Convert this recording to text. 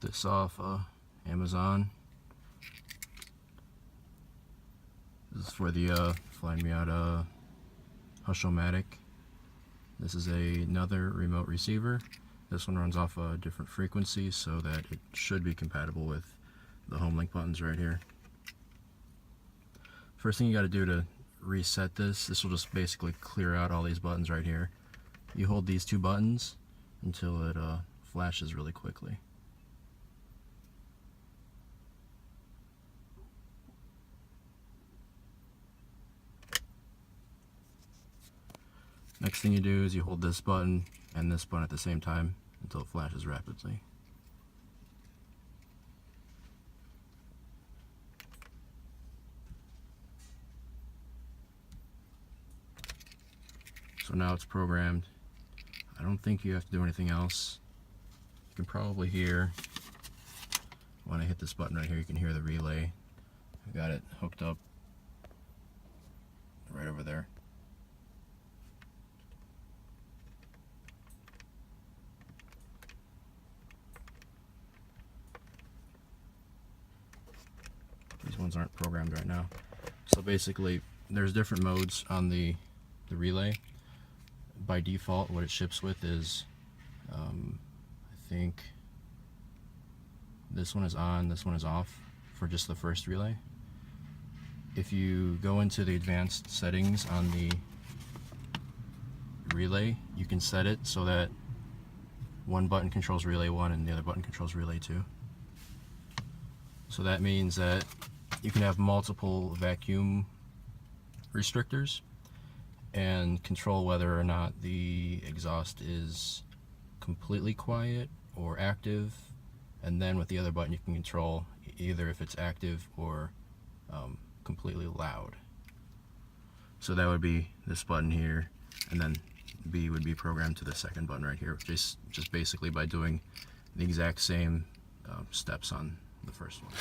Bought this off Amazon. This is for the Flying Miata hush-o-matic. This is another remote receiver. This one runs off a different frequency so that it should be compatible with the HomeLink buttons right here. First thing you got to do to reset this will just basically clear out all these buttons right here. You hold these two buttons until it flashes really quickly. Next thing you do is you hold this button and this button at the same time until it flashes rapidly. So now it's programmed. I don't think you have to do anything else. You can probably hear, when I hit this button right here, you can hear the relay. I got it hooked up right over there. These ones aren't programmed right now. So basically, there's different modes on the relay. By default, what it ships with is, I think this one is on, this one is off for just the first relay. If you go into the advanced settings on the relay, you can set it so that one button controls relay 1 and the other button controls relay 2. So that means that you can have multiple vacuum restrictors and control whether or not the exhaust is completely quiet or active, and then with the other button you can control either if it's active or completely loud. So that would be this button here, and then B would be programmed to the second button right here, just basically by doing the exact same steps on the first one.